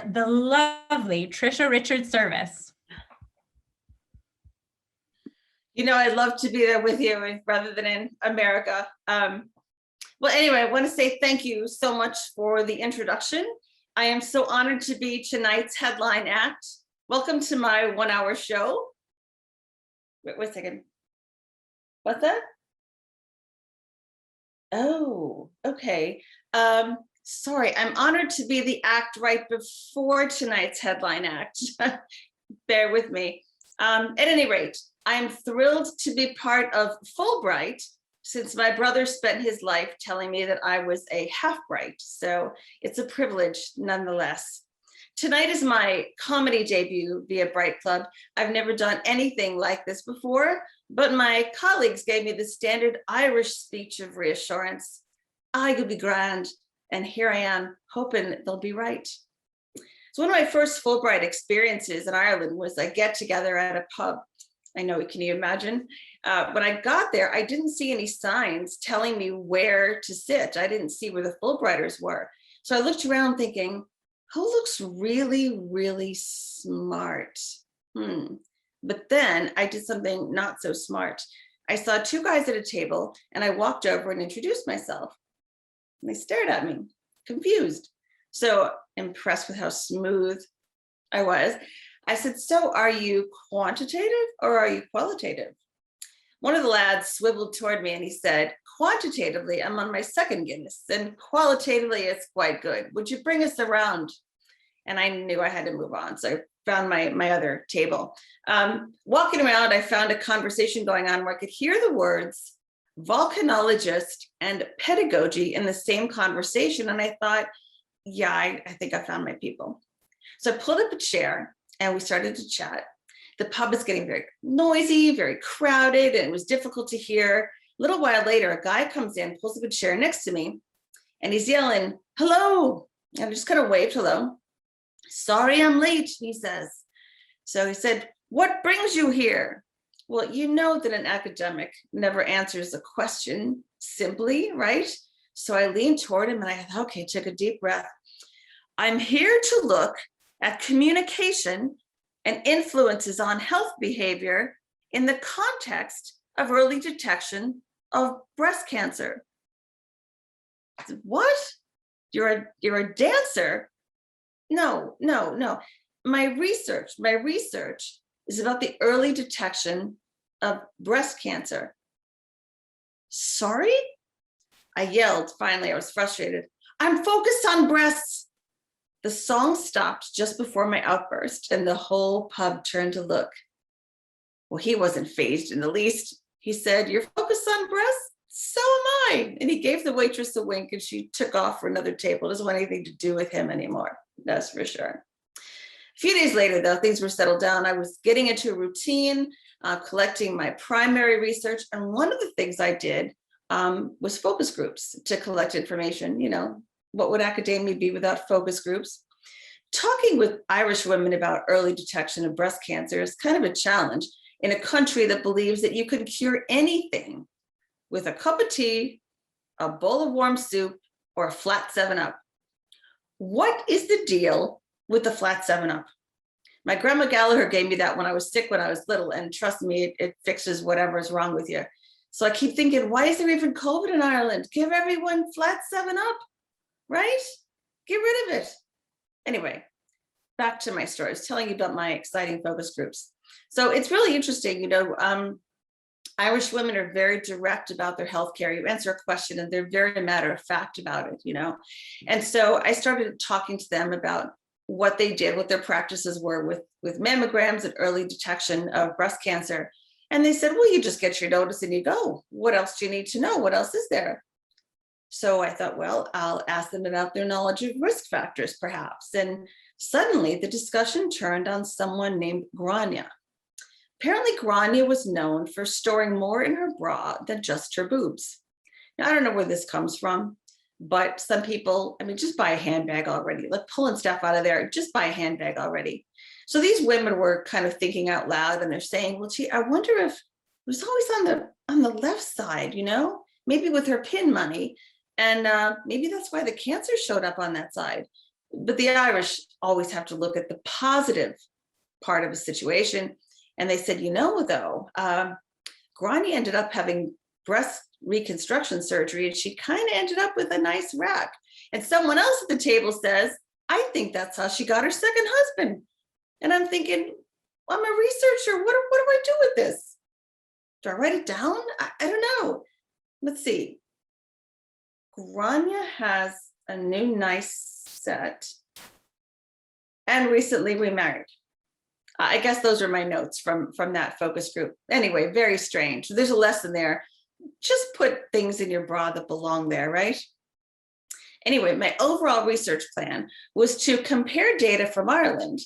the lovely Tricia Richards Service. I'd love to be there with you rather than in America. Well, anyway, I want to say thank you so much for the introduction. I am so honored to be tonight's headline act. Welcome to my 1 hour show. Wait a second. What's that? Oh, okay. Sorry, I'm honored to be the act right before tonight's headline act. Bear with me. At any rate, I'm thrilled to be part of FulBright, since my brother spent his life telling me that I was a half-bright, so it's a privilege nonetheless. Tonight is my comedy debut via Bright Club. I've never done anything like this before, but my colleagues gave me the standard Irish speech of reassurance. I could be grand, and here I am, hoping they'll be right. So one of my first FulBright experiences in Ireland was a get-together at a pub. I know, can you imagine? When I got there, I didn't see any signs telling me where to sit. I didn't see where the FulBrighters were. So I looked around thinking, who looks really, really smart? But then I did something not so smart. I saw two guys at a table and I walked over and introduced myself. And they stared at me, confused. So impressed with how smooth I was, I said, so are you quantitative or are you qualitative? One of the lads swiveled toward me and he said, quantitatively, I'm on my second Guinness, and qualitatively, it's quite good. Would you bring us around? And I knew I had to move on. So I found my other table. Walking around, I found a conversation going on where I could hear the words volcanologist and pedagogy in the same conversation. And I thought, yeah, I think I found my people. So I pulled up a chair and we started to chat. The pub is getting very noisy, very crowded, and it was difficult to hear. A little while later, a guy comes in, pulls up a chair next to me, and he's yelling, hello. And I just kind of waved hello. Sorry, I'm late, he says. So he said, what brings you here? Well, you know that an academic never answers a question simply, right? So I leaned toward him and I thought, okay, took a deep breath. I'm here to look at communication and influences on health behavior in the context of early detection of breast cancer. I said, what? You're a dancer? No. My research is about the early detection of breast cancer. Sorry? I yelled. Finally, I was frustrated. I'm focused on breasts. The song stopped just before my outburst, and the whole pub turned to look. Well, he wasn't fazed in the least. He said, you're focused on breasts? So am I. And he gave the waitress a wink, and she took off for another table. It doesn't want anything to do with him anymore. That's for sure. A few days later, though, things were settled down. I was getting into a routine, collecting my primary research. And one of the things I did was focus groups to collect information. What would academia be without focus groups? Talking with Irish women about early detection of breast cancer is kind of a challenge in a country that believes that you can cure anything with a cup of tea, a bowl of warm soup, or a flat 7-Up. What is the deal with the flat 7-Up? My grandma Gallagher gave me that when I was sick when I was little, and trust me, it fixes whatever is wrong with you. So I keep thinking, why is there even COVID in Ireland? Give everyone flat 7-Up. Right? Get rid of it. Anyway, back to my story. I was telling you about my exciting focus groups. So it's really interesting, Irish women are very direct about their healthcare. You answer a question and they're very matter of fact about it, And so I started talking to them about what they did, what their practices were with mammograms and early detection of breast cancer. And they said, well, you just get your notice and you go. What else do you need to know? What else is there? So I thought, well, I'll ask them about their knowledge of risk factors, perhaps. And suddenly the discussion turned on someone named Grania. Apparently, Grania was known for storing more in her bra than just her boobs. Now, I don't know where this comes from, but some people, just buy a handbag already. Like pulling stuff out of there, just buy a handbag already. So these women were kind of thinking out loud, and they're saying, well, gee, I wonder if it was always on the left side, maybe with her pin money. And maybe that's why the cancer showed up on that side. But the Irish always have to look at the positive part of a situation. And they said, though, Grania ended up having breast reconstruction surgery, and she kind of ended up with a nice rack. And someone else at the table says, I think that's how she got her second husband. And I'm thinking, I'm a researcher. What do I do with this? Do I write it down? I don't know. Let's see. Grania has a new nice set and recently remarried. I guess those are my notes from that focus group. Anyway, very strange. There's a lesson there. Just put things in your bra that belong there, right? Anyway, my overall research plan was to compare data from Ireland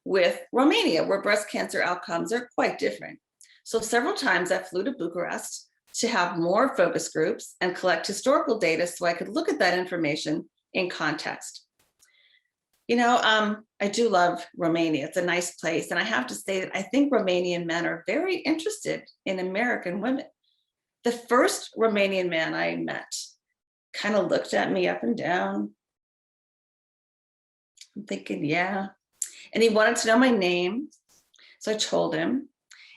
with Romania, where breast cancer outcomes are quite different. So several times I flew to Bucharest to have more focus groups and collect historical data so I could look at that information in context. I do love Romania. It's a nice place. And I have to say that I think Romanian men are very interested in American women. The first Romanian man I met kind of looked at me up and down. I'm thinking, yeah. And he wanted to know my name. So I told him.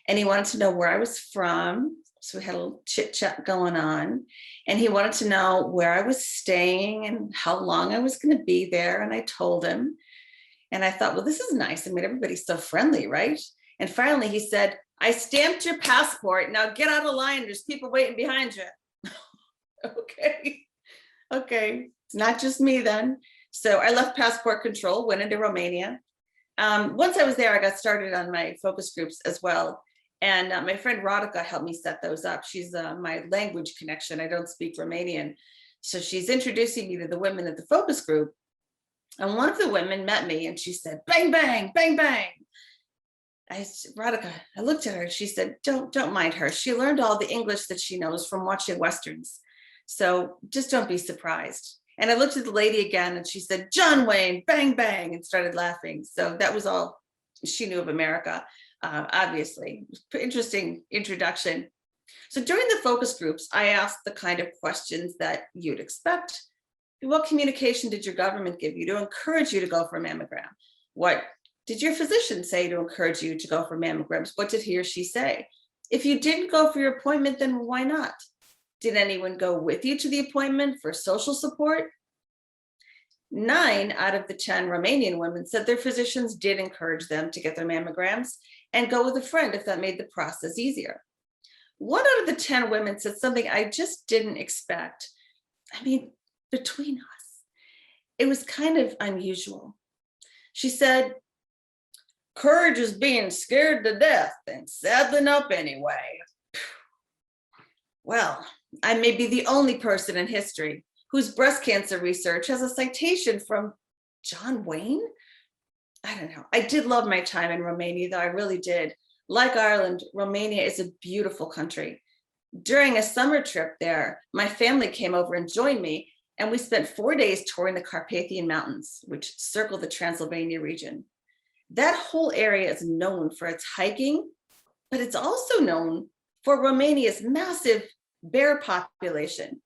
And he wanted to know where I was from. So we had a little chit chat going on. And he wanted to know where I was staying and how long I was going to be there. And I told him. And I thought, well, this is nice. I mean, everybody's so friendly, right? And finally he said, I stamped your passport. Now get out of line. There's people waiting behind you. Okay. It's not just me then. So I left passport control, went into Romania. Once I was there, I got started on my focus groups as well. And my friend Rodica helped me set those up. She's my language connection. I don't speak Romanian. So she's introducing me to the women at the focus group. And one of the women met me and she said, bang, bang, bang, bang. Rodica, I looked at her. She said, don't mind her. She learned all the English that she knows from watching Westerns. So just don't be surprised. And I looked at the lady again and she said, John Wayne, bang, bang, and started laughing. So that was all she knew of America. Obviously, interesting introduction. So during the focus groups, I asked the kind of questions that you'd expect. What communication did your government give you to encourage you to go for a mammogram? What did your physician say to encourage you to go for mammograms? What did he or she say? If you didn't go for your appointment, then why not? Did anyone go with you to the appointment for social support? 9 out of the 10 Romanian women said their physicians did encourage them to get their mammograms and go with a friend if that made the process easier. 1 out of the 10 women said something I just didn't expect. I mean, between us, it was kind of unusual. She said, courage is being scared to death and saddling up anyway. Well, I may be the only person in history whose breast cancer research has a citation from John Wayne. I don't know. I did love my time in Romania, though. I really did. Like Ireland, Romania is a beautiful country. During a summer trip there, my family came over and joined me, and we spent 4 days touring the Carpathian Mountains, which circle the Transylvania region. That whole area is known for its hiking, but it's also known for Romania's massive bear population.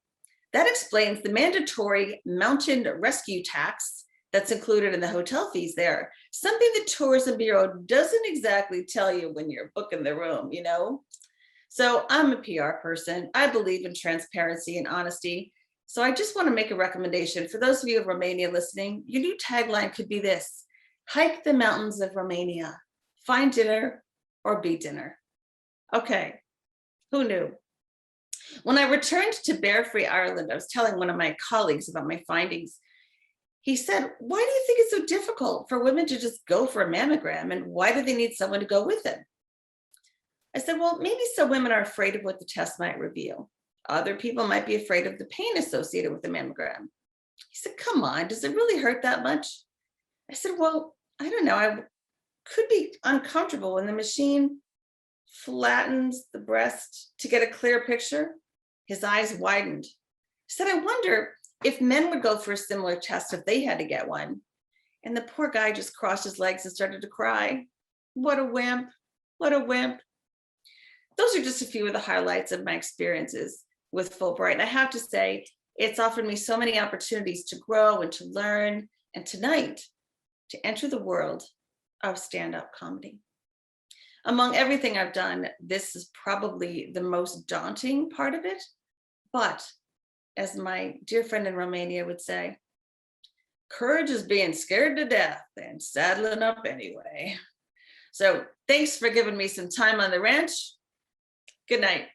That explains the mandatory mountain rescue tax that's included in the hotel fees there, something the Tourism Bureau doesn't exactly tell you when you're booking the room, So I'm a PR person. I believe in transparency and honesty. So I just want to make a recommendation for those of you of Romania listening. Your new tagline could be this: hike the mountains of Romania, find dinner or be dinner. Okay, who knew? When I returned to Bear-Free Ireland, I was telling one of my colleagues about my findings. He said, why do you think it's so difficult for women to just go for a mammogram, and why do they need someone to go with them? I said, well, maybe some women are afraid of what the test might reveal. Other people might be afraid of the pain associated with the mammogram. He said, come on, does it really hurt that much? I said, well, I don't know. I could be uncomfortable when the machine flattens the breast to get a clear picture. His eyes widened. He said, I wonder if men would go for a similar test if they had to get one. And the poor guy just crossed his legs and started to cry. What a wimp. What a wimp. Those are just a few of the highlights of my experiences with FulBright. And I have to say, it's offered me so many opportunities to grow and to learn and tonight to enter the world of stand-up comedy. Among everything I've done, this is probably the most daunting part of it, but as my dear friend in Romania would say, courage is being scared to death and saddling up anyway. So thanks for giving me some time on the ranch. Good night.